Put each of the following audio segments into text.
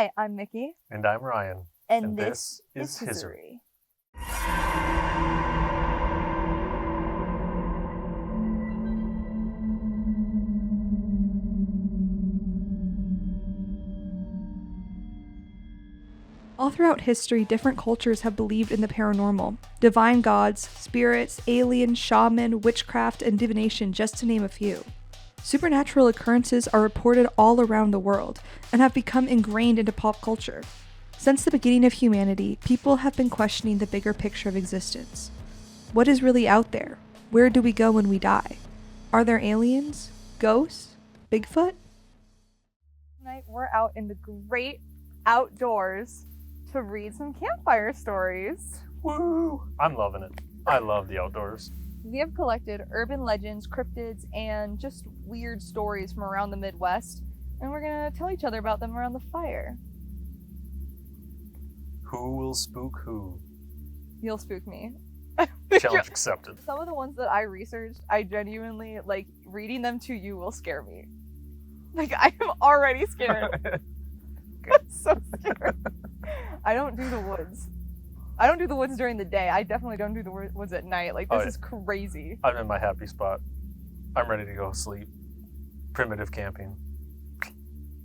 Hi, I'm Mickey. And I'm Ryan. And this is Hiseerie. All throughout history, different cultures have believed in the paranormal. Divine gods, spirits, aliens, shaman, witchcraft, and divination, just to name a few. Supernatural occurrences are reported all around the world and have become ingrained into pop culture. Since the beginning of humanity, people have been questioning the bigger picture of existence. What is really out there? Where do we go when we die? Are there aliens? Ghosts? Bigfoot? Tonight we're out in the great outdoors to read some campfire stories. Woo! I'm loving it. I love the outdoors. We have collected urban legends, cryptids, and just weird stories from around the Midwest, and we're gonna tell each other about them around the fire. Who will spook who? You'll spook me. Challenge accepted. Some of the ones that I researched, I genuinely, reading them to you will scare me. I am already scared. I'm so scared. I don't do the woods. I don't do the woods during the day. I definitely don't do the woods at night. This is crazy. I'm in my happy spot. I'm ready to go sleep. Primitive camping.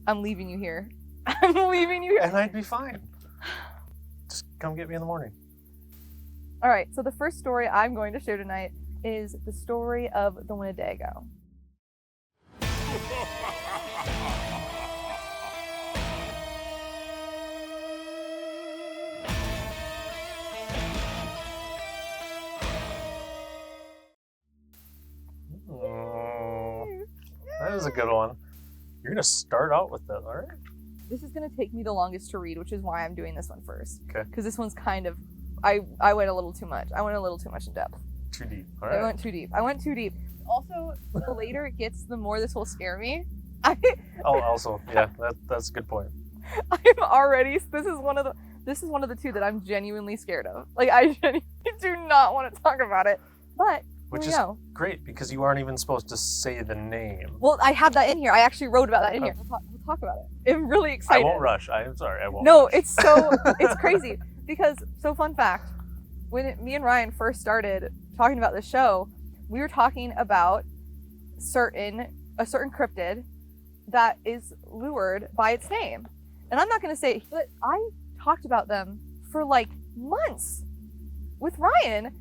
I'm leaving you here. I'm leaving you here. And I'd be fine. Just come get me in the morning. All right, so the first story I'm going to share tonight is the story of the Wendigo. That is a good one. You're going to start out with that, all right? This is going to take me the longest to read, which is why I'm doing this one first. Okay. Because this one's kind of... I went a little too much. I went a little too much in depth. Too deep. All right. I went too deep. Also, the later it gets, the more this will scare me. Yeah, that's a good point. I'm already... This is one of the two that I'm genuinely scared of. I genuinely do not want to talk about it. But... Which is great, because you aren't even supposed to say the name. Well, I have that in here. I actually wrote about that in here. We'll talk about it. I'm really excited. I won't rush. I'm sorry, I won't No, rush. It's crazy. Because, fun fact, when me and Ryan first started talking about this show, we were talking about a certain cryptid that is lured by its name. And I'm not going to say, but I talked about them for months with Ryan.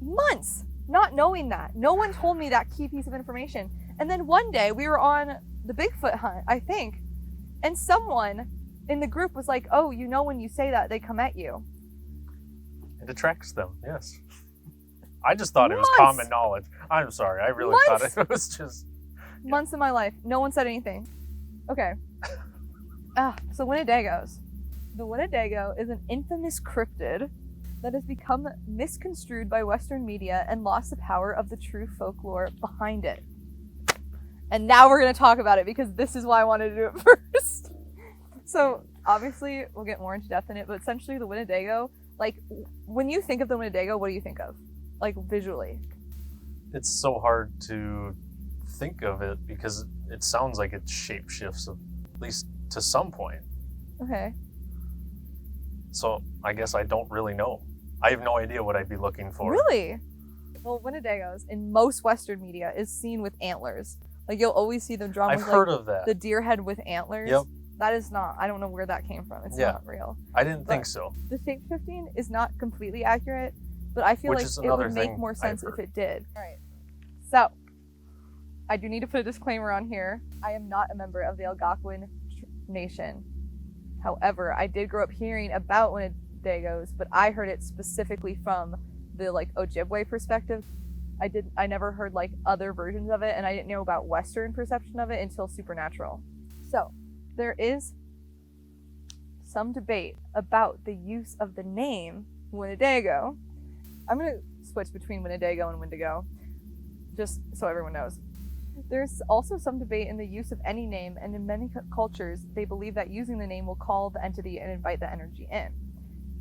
Months. Not knowing that. No one told me that key piece of information. And then one day we were on the Bigfoot hunt, I think, and someone in the group was like, oh, when you say that, they come at you. It attracts them, yes. I just thought it was common knowledge. I'm sorry, I really thought it was just... Months of my life. No one said anything. Okay. So Wendigos. The Wendigo is an infamous cryptid that has become misconstrued by Western media and lost the power of the true folklore behind it. And now we're going to talk about it, because this is why I wanted to do it first. So, obviously, we'll get more into depth in it, but essentially the Wendigo, when you think of the Wendigo, what do you think of? Visually. It's so hard to think of it, because it sounds like it shapeshifts, at least to some point. Okay. So, I guess I don't really know. I have no idea what I'd be looking for. Really? Well, Wendigos, in most Western media, is seen with antlers. You'll always see them drawn I've with heard of that. The deer head with antlers. Yep. That is not, I don't know where that came from. It's not real. I didn't think so. The shape-shifting is not completely accurate, but I feel it would make more sense if it did. All right. So, I do need to put a disclaimer on here. I am not a member of the Algonquin Nation. However, I did grow up hearing about Wendigos, but I heard it specifically from the Ojibwe perspective. I never heard other versions of it, and I didn't know about Western perception of it until Supernatural. So, there is some debate about the use of the name Wendigo. I'm going to switch between Wendigo and Wendigo, just so everyone knows. There's also some debate in the use of any name, and in many cultures, they believe that using the name will call the entity and invite the energy in.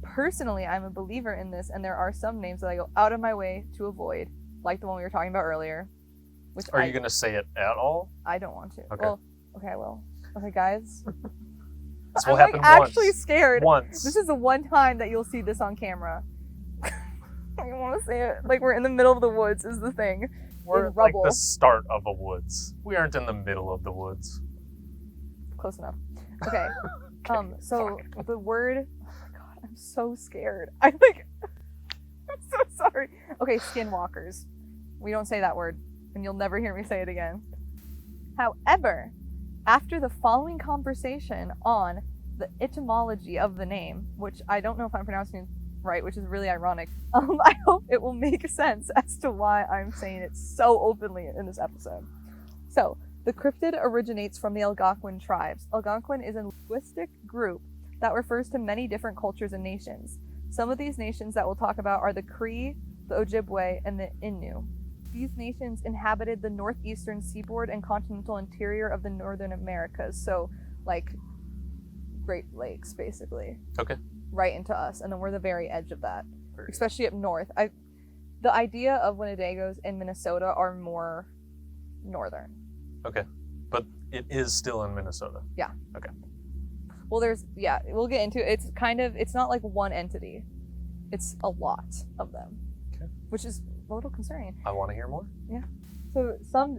Personally, I'm a believer in this, and there are some names that I go out of my way to avoid, like the one we were talking about earlier. Are you going to say it at all? I don't want to. Okay. Well, okay, I will. Okay, guys. This will I'm happen actually scared. Once. This is the one time that you'll see this on camera. I want to say it. Like, we're in the middle of the woods is the thing. We're like the start of a woods. We aren't in the middle of the woods. Close enough. Okay. So the word, oh my god, I'm so scared. I'm so sorry. Okay, skinwalkers. We don't say that word, and you'll never hear me say it again. However, after the following conversation on the etymology of the name, which I don't know if I'm pronouncing it right, which is really ironic, I hope it will make sense as to why I'm saying it so openly in this episode. So, the cryptid originates from the Algonquin tribes. Algonquin is a linguistic group that refers to many different cultures and nations. Some of these nations that we'll talk about are the Cree, the Ojibwe, and the Innu. These nations inhabited the northeastern seaboard and continental interior of the northern Americas, so like Great Lakes, basically. Okay. Right into us, and then we're the very edge of that, especially up north. The idea of Wendigos in Minnesota are more northern. Okay, but it is still in Minnesota. Yeah. Okay. Well, we'll get into it. It's not like one entity. It's a lot of them. Okay. Which is a little concerning. I want to hear more. Yeah. So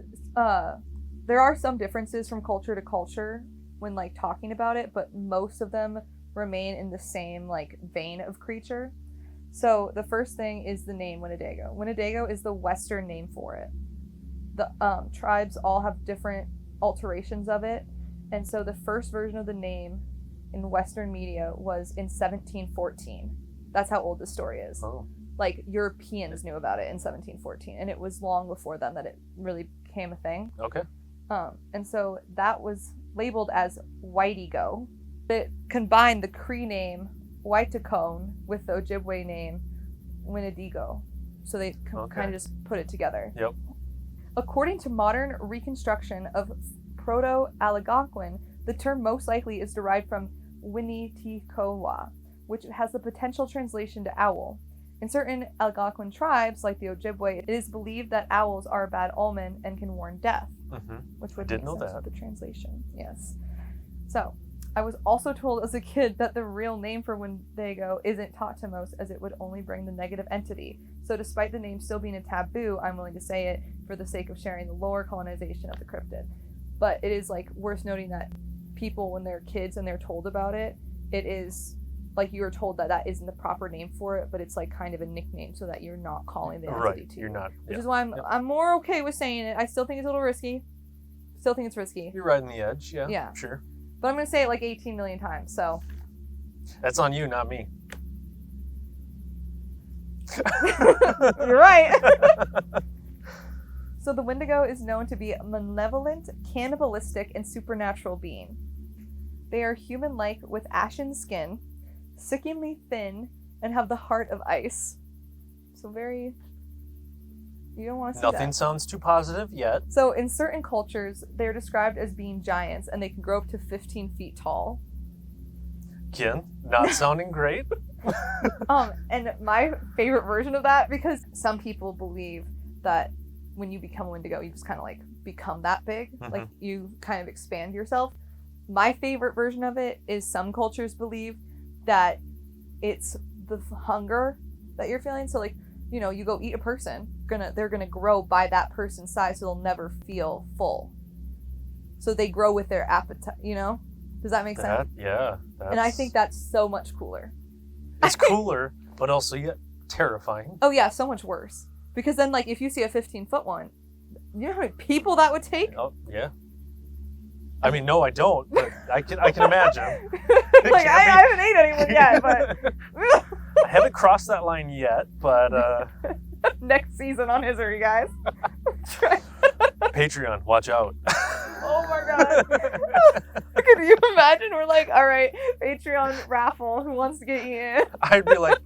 there are some differences from culture to culture when like talking about it, but most of them remain in the same like vein of creature. So the first thing is the name Wendigo. Wendigo is the Western name for it. The tribes all have different alterations of it, and so the first version of the name in Western media was in 1714. That's how old this story is. Oh. Like, Europeans knew about it in 1714, and it was long before then that it really became a thing. Okay. And so that was labeled as Whitego. It combined the Cree name Whitecone with the Ojibwe name Wendigo. So they kind of just put it together. Yep. According to modern reconstruction of Proto-Algonquin, the term most likely is derived from Winnetekowa, which has the potential translation to owl. In certain Algonquin tribes, like the Ojibwe, it is believed that owls are a bad omen and can warn death, which would make sense with the translation. Yes. So, I was also told as a kid that the real name for Wendigo isn't taught to most, as it would only bring the negative entity. So despite the name still being a taboo, I'm willing to say it for the sake of sharing the lore colonization of the cryptid. But it is like worth noting that people, when they're kids and they're told about it, it is like you are told that that isn't the proper name for it, but it's like kind of a nickname so that you're not calling the entity to you. You're not. Which is why I'm more okay with saying it. I still think it's a little risky. Still think it's risky. You're riding the edge, yeah. Yeah. Sure. But I'm going to say it like 18 million times, so. That's on you, not me. You're right. So the Wendigo is known to be a malevolent, cannibalistic, and supernatural being. They are human-like with ashen skin, sickeningly thin, and have the heart of ice. So very... You don't want to see that. Nothing sounds too positive yet. So in certain cultures, they're described as being giants, and they can grow up to 15 feet tall. Ken, not sounding great. And my favorite version of that, because some people believe that when you become a Wendigo, you just kind of like become that big. Like you kind of expand yourself. My favorite version of it is some cultures believe that it's the hunger that you're feeling. So like, you know, you go eat a person, they're gonna grow by that person's size, so they'll never feel full. So they grow with their appetite, you know? Does that make sense? Yeah. And I think that's so much cooler. It's cooler, but also yet terrifying. Oh yeah, so much worse. Because then, like, if you see a 15-foot one, you know how many people that would take? Oh, yeah. I mean, no, I don't, but I can imagine. Like, I haven't ate anyone yet, but... I haven't crossed that line yet, but... Next season on Hiseerie, guys. Patreon, watch out. Oh my god. Could you imagine? We're like, all right, Patreon raffle, who wants to get you in? I'd be like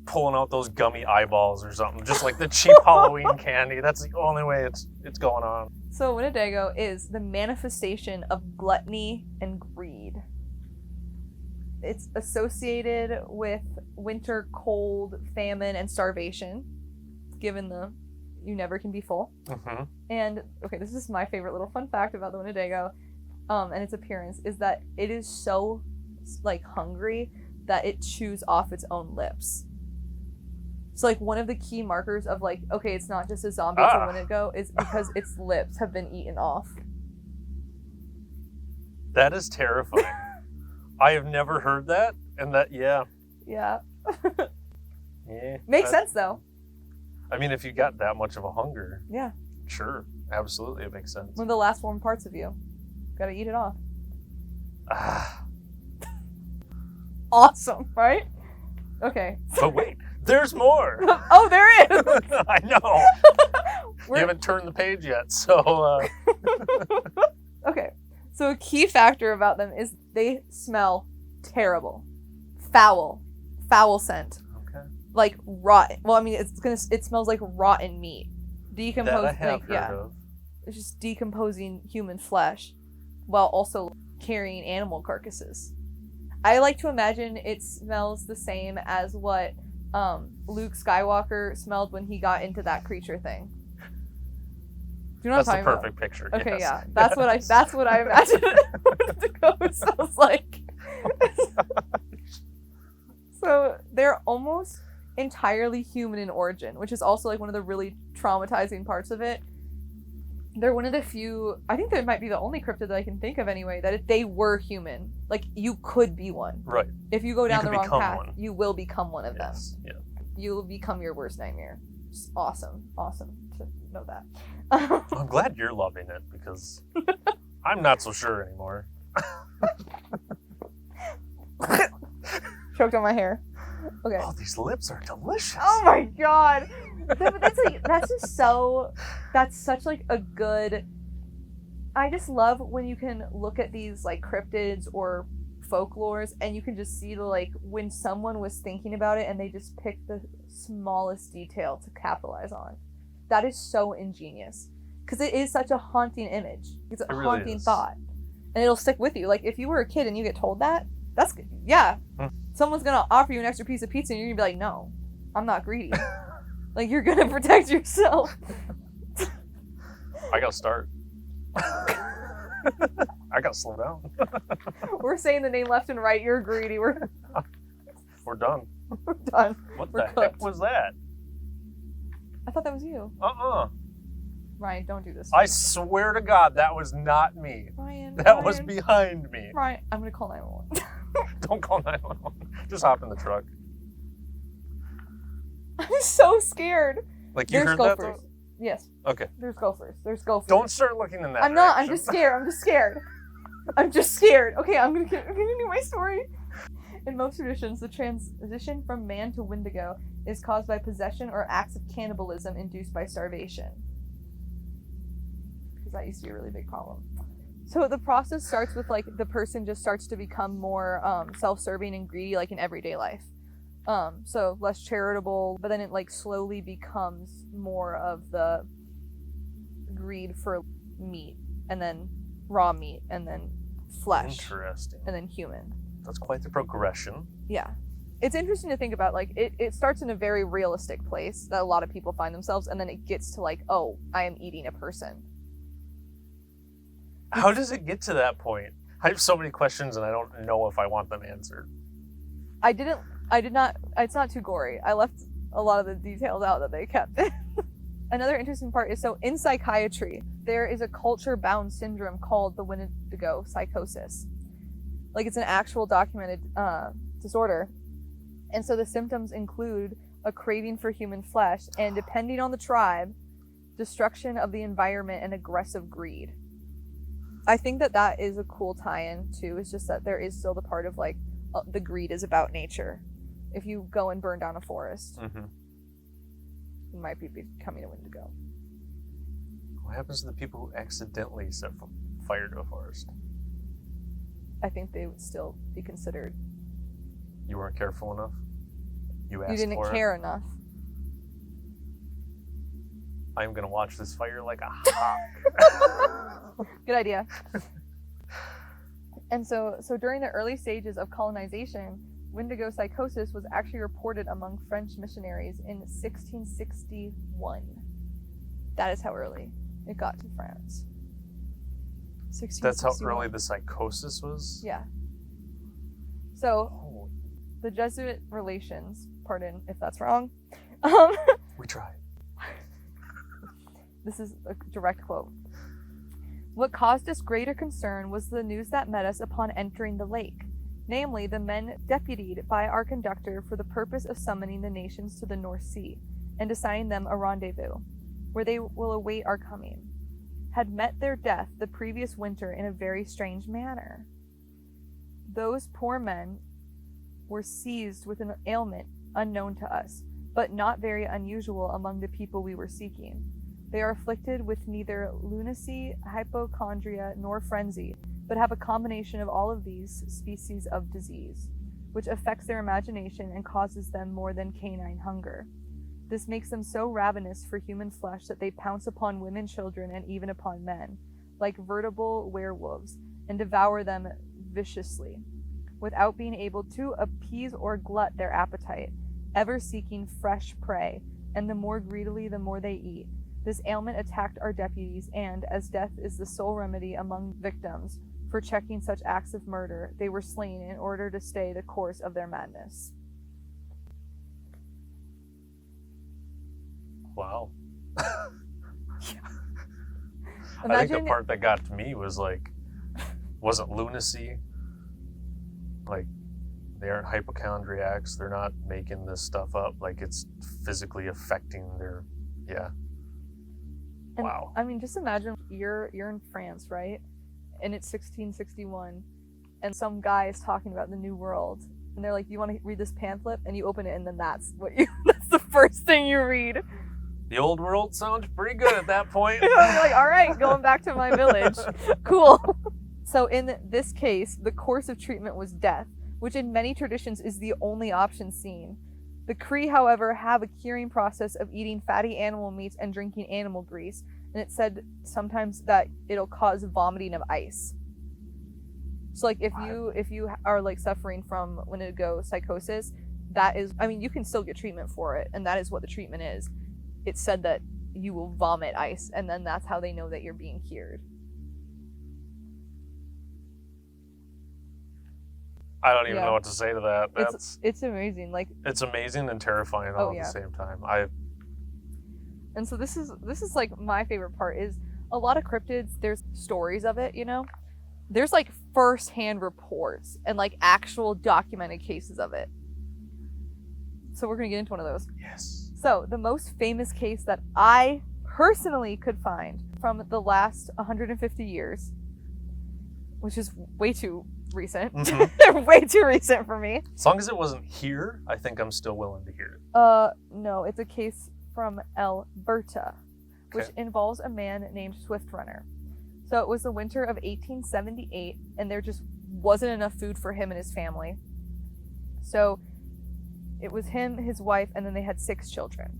pulling out those gummy eyeballs or something, just like the cheap Halloween candy. That's the only way it's going on. So Wendigo is the manifestation of gluttony and greed. It's associated with winter, cold, famine, and starvation, given you never can be full. And, okay, this is my favorite little fun fact about the Wendigo, and its appearance, is that it is so like hungry that it chews off its own lips. So like one of the key markers of like, okay, it's not just a zombie, it's a Wendigo, is because its lips have been eaten off. That is terrifying. I have never heard that, and that, yeah. Yeah. Yeah. Makes sense though. I mean, if you got that much of a hunger. Yeah. Sure. Absolutely, it makes sense. One of the last warm parts of you. Gotta eat it off. Awesome, right? Okay. But wait, there's more. Oh, there is. I know. You haven't turned the page yet, so. Okay. So a key factor about them is they smell terrible, foul scent. Okay. Like rotten. Well, I mean, it smells like rotten meat, decomposed. That I have heard of. It's just decomposing human flesh, while also carrying animal carcasses. I like to imagine it smells the same as what Luke Skywalker smelled when he got into that creature thing. Do you know what I'm talking about? That's the perfect picture. Okay, yes. yeah, that's what I imagine the ghost smells like. So they're almost entirely human in origin, which is also like one of the really traumatizing parts of it. They're one of the few, I think they might be the only cryptid that I can think of anyway, that if they were human, like you could be one. Right. If you go down the wrong path, one. you will become one of them. Yeah. You will become your worst nightmare. Just awesome to know that. I'm glad you're loving it because I'm not so sure anymore. Choked on my hair. Okay. Oh, these lips are delicious. Oh my god. That's such like a good, I just love when you can look at these like cryptids or folklores and you can just see the like when someone was thinking about it and they just picked the smallest detail to capitalize on. That is so ingenious because it is such a haunting image. It's a really haunting is. thought, and it'll stick with you. Like if you were a kid and you get told that, that's good. Yeah. Someone's gonna offer you an extra piece of pizza and you're gonna be like, no, I'm not greedy. Like you're gonna protect yourself. I gotta start. I gotta slow down. We're saying the name left and right. You're greedy. We're done. We're done. What We're the cooked. heck was that? I thought that was you. Ryan, don't do this. I swear to God, that was not me. Ryan. That was behind me. Ryan, I'm gonna call 911. Don't call 911. Just hop in the truck. I'm so scared. Like you There's heard gophers. that though? Yes. Okay. There's gophers. There's gophers. Don't start looking in that I'm not. direction. I'm just scared. I'm just scared. Okay, I'm gonna continue my story. In most traditions, the transition from man to Wendigo is caused by possession or acts of cannibalism induced by starvation. Because that used to be a really big problem. So the process starts with like the person just starts to become more self-serving and greedy like in everyday life. So less charitable, but then it like slowly becomes more of the greed for meat and then raw meat and then flesh. Interesting. And then human. That's quite the progression. Yeah. It's interesting to think about, like, it starts in a very realistic place that a lot of people find themselves, and then it gets to, like, oh, I am eating a person. How does it get to that point? I have so many questions, and I don't know if I want them answered. I did not, it's not too gory. I left a lot of the details out that they kept. Another interesting part is, so in psychiatry, there is a culture-bound syndrome called the Wendigo psychosis. Like, it's an actual documented disorder. And so the symptoms include a craving for human flesh and, depending on the tribe, destruction of the environment and aggressive greed. I think that is a cool tie-in, too. It's just that there is still the part of, like, the greed is about nature. If you go and burn down a forest, you might be becoming a Wendigo. What happens to the people who accidentally set fire to a forest? I think they would still be considered. You weren't careful enough? You asked You didn't for care it? enough. I'm going to watch this fire like a hawk. Good idea. And so during the early stages of colonization, Wendigo psychosis was actually reported among French missionaries in 1661. That is how early it got to France. 1661. That's how early the psychosis was? Yeah. So, the Jesuit relations, pardon if that's wrong. We tried. This is a direct quote. What caused us greater concern was the news that met us upon entering the lake, namely the men deputied by our conductor for the purpose of summoning the nations to the North Sea, and assigning them a rendezvous, where they will await our coming, had met their death the previous winter in a very strange manner. Those poor men were seized with an ailment unknown to us, but not very unusual among the people we were seeking. They are afflicted with neither lunacy, hypochondria, nor frenzy, but have a combination of all of these species of disease, which affects their imagination and causes them more than canine hunger. This makes them so ravenous for human flesh that they pounce upon women, children, and even upon men, like veritable werewolves, and devour them viciously, without being able to appease or glut their appetite, ever seeking fresh prey, and the more greedily the more they eat. This ailment attacked our deputies, and, as death is the sole remedy among victims for checking such acts of murder, they were slain in order to stay the course of their madness. Wow. Imagine, I think the part that got to me was like, wasn't lunacy. Like, they aren't hypochondriacs. They're not making this stuff up. Like, it's physically affecting their, yeah. and, Wow. I mean, just imagine you're in France, right? And it's 1661, and some guy is talking about the New World, and they're like, "You want to read this pamphlet?" And you open it, and then that's the first thing you read. The old world sounds pretty good at that point. You're like, all right, going back to my village. Cool. So in this case, the course of treatment was death, which in many traditions is the only option seen. The Cree, however, have a curing process of eating fatty animal meats and drinking animal grease, and it's said sometimes that it'll cause vomiting of ice. So like if you are like suffering from Wendigo psychosis, that is, I mean, you can still get treatment for it, and that is what the treatment is. It's said that you will vomit ice, and then that's how they know that you're being cured. I don't even know what to say to that. It's amazing. Like, it's amazing and terrifying all at the same time. And so this is like my favorite part is a lot of cryptids, there's stories of it, you know? There's like first-hand reports and like actual documented cases of it. So we're gonna get into one of those. Yes. So the most famous case that I personally could find from the last 150 years, which is way too recent. Mm-hmm. Way too recent for me. As long as it wasn't here, I think I'm still willing to hear it. No, it's a case from Alberta, which involves a man named Swift Runner. So it was the winter of 1878, and there just wasn't enough food for him and his family. So it was him, his wife, and then they had 6 children.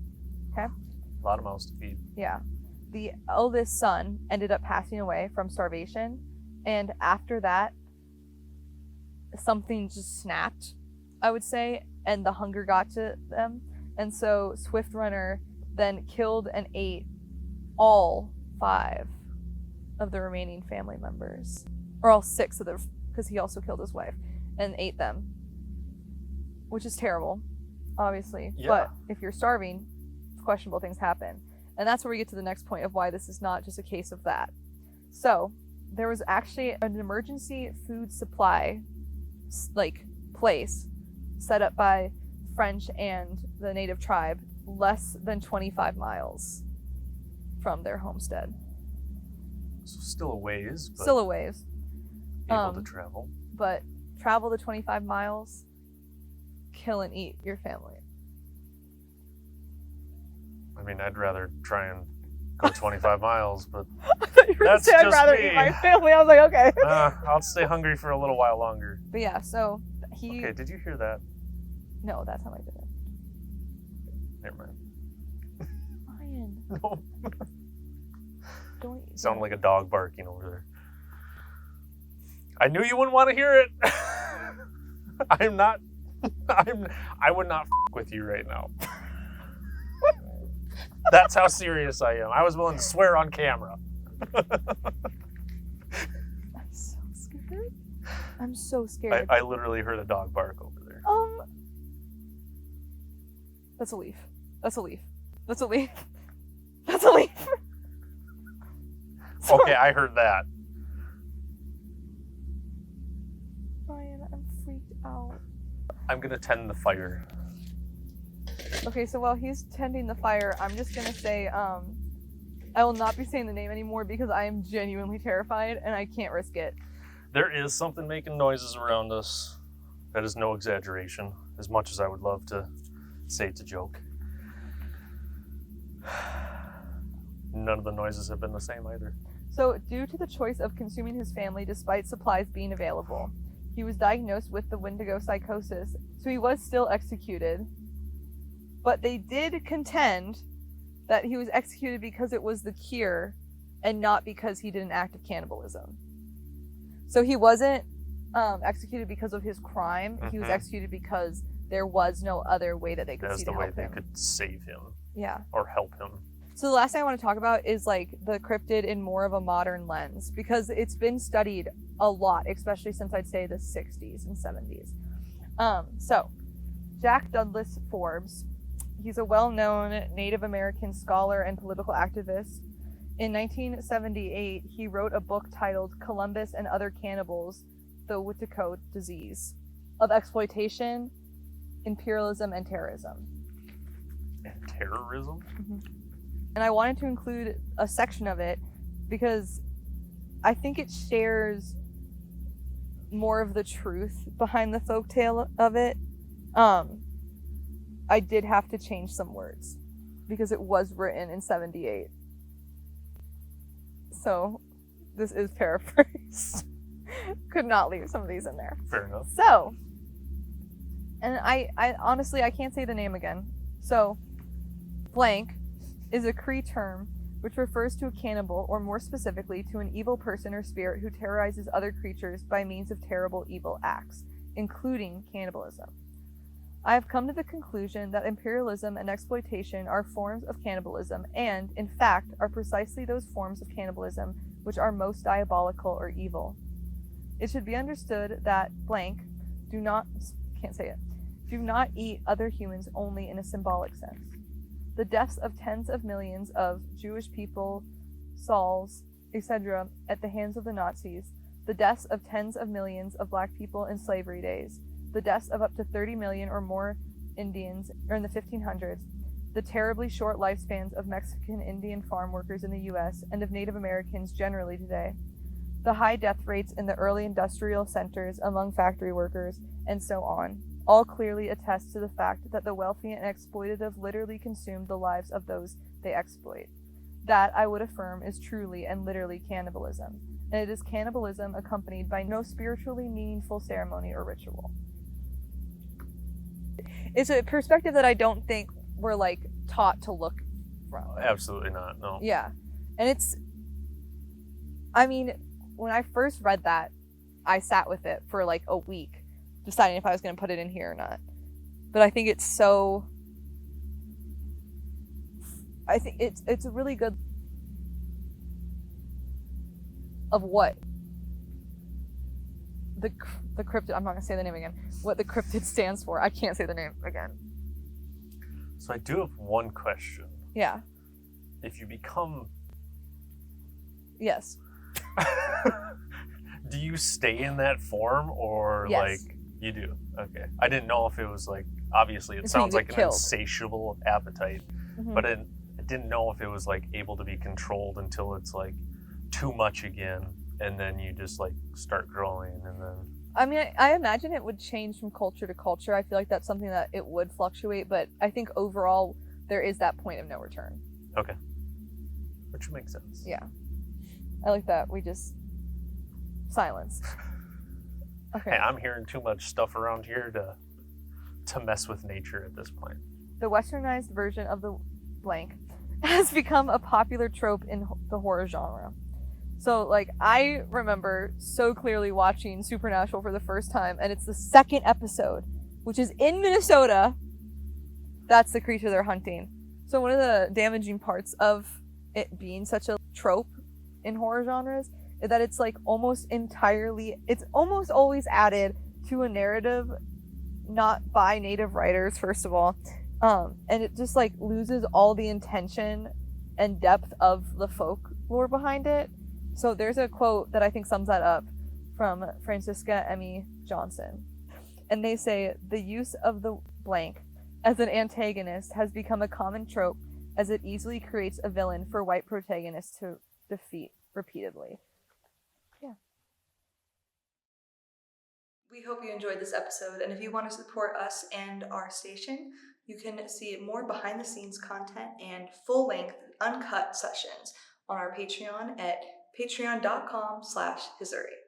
Okay? A lot of mouths to feed. Yeah. The eldest son ended up passing away from starvation, and after that, something just snapped, I would say, and the hunger got to them. And so Swift Runner then killed and ate all 5 of the remaining family members. Or all 6 of them, because he also killed his wife, and ate them. Which is terrible, obviously. Yeah. But if you're starving, questionable things happen. And that's where we get to the next point of why this is not just a case of that. So, there was actually an emergency food supply place set up by French and the native tribe less than 25 miles from their homestead. So still a ways. But still a ways. Able to travel. But travel the 25 miles, kill and eat your family. I mean, I'd rather try and go 25 miles, but I thought you were that's saying I'd just rather me. eat my family. I was like, okay. I'll stay hungry for a little while longer. But yeah, so he... Okay, did you hear that? No, that's how I did it. Never mind. Ryan. No. Don't... Sound like a dog barking over there. I knew you wouldn't want to hear it. I would not with you right now. That's how serious I am. I was willing to swear on camera. I'm so scared. I'm so scared. I literally heard a dog bark over there. That's a leaf. That's a leaf. That's a leaf. That's a leaf. Okay, I heard that. Ryan, I'm freaked out. I'm gonna tend the fire. Okay, so while he's tending the fire, I'm just gonna say, I will not be saying the name anymore because I am genuinely terrified and I can't risk it. There is something making noises around us. That is no exaggeration, as much as I would love to say it's a joke. None of the noises have been the same either. So, due to the choice of consuming his family despite supplies being available, he was diagnosed with the Wendigo psychosis, so he was still executed. But they did contend that he was executed because it was the cure and not because he did an act of cannibalism. So he wasn't executed because of his crime. He was executed because there was no other way that they could see to help him. That's the way they could save him. Yeah. Or help him. So the last thing I want to talk about is like the cryptid in more of a modern lens, because it's been studied a lot, especially since I'd say the 60s and 70s. So Jack Douglas Forbes, he's a well-known Native American scholar and political activist. In 1978, he wrote a book titled Columbus and Other Cannibals, the Wetiko Disease, of exploitation, imperialism, and terrorism. And terrorism? Mm-hmm. And I wanted to include a section of it because I think it shares more of the truth behind the folktale of it. I did have to change some words because it was written in 78. So this is paraphrased. Could not leave some of these in there. Fair enough. So, and I honestly, I can't say the name again. So, blank is a Cree term which refers to a cannibal, or more specifically, to an evil person or spirit who terrorizes other creatures by means of terrible evil acts, including cannibalism. I have come to the conclusion that imperialism and exploitation are forms of cannibalism and, in fact, are precisely those forms of cannibalism which are most diabolical or evil. It should be understood that blank do not eat other humans only in a symbolic sense. The deaths of tens of millions of Jewish people, Sauls, etc. at the hands of the Nazis, the deaths of tens of millions of black people in slavery days, the deaths of up to 30 million or more Indians in the 1500s, the terribly short lifespans of Mexican Indian farm workers in the U.S. and of Native Americans generally today, the high death rates in the early industrial centers among factory workers, and so on, all clearly attest to the fact that the wealthy and exploitative literally consumed the lives of those they exploit. That, I would affirm, is truly and literally cannibalism, and it is cannibalism accompanied by no spiritually meaningful ceremony or ritual. It's a perspective that I don't think we're, like, taught to look from. Absolutely not, no. Yeah. And it's, I mean, when I first read that, I sat with it for, like, a week, deciding if I was going to put it in here or not. But I think it's so, I think it's a really good of what the cryptid, I'm not going to say the name again, what the cryptid stands for. I can't say the name again. So I do have one question. Yeah. If you become... Yes. Do you stay in that form, or yes. like you do? Okay. I didn't know if it was like, obviously it sounds like an insatiable appetite, but I didn't know if it was like able to be controlled until it's like too much again, and then you just like start growing, and then... I mean, I imagine it would change from culture to culture. I feel like that's something that it would fluctuate, but I think overall there is that point of no return. Okay. Which makes sense. Yeah. I like that. We just... silence. Okay. Hey, I'm hearing too much stuff around here to mess with nature at this point. The westernized version of the blank has become a popular trope in the horror genre. So, like, I remember so clearly watching Supernatural for the first time, and it's the second episode, which is in Minnesota. That's the creature they're hunting. So one of the damaging parts of it being such a trope in horror genres that it's like almost always added to a narrative not by native writers, first of all, and it just like loses all the intention and depth of the folklore behind it. So there's a quote that I think sums that up from Francisca Emmy Johnson, and they say, "The use of the blank as an antagonist has become a common trope, as it easily creates a villain for white protagonists to defeat repeatedly." Yeah. We hope you enjoyed this episode, and if you want to support us and our station, you can see more behind the scenes content and full-length uncut sessions on our Patreon at patreon.com/Hiseerie.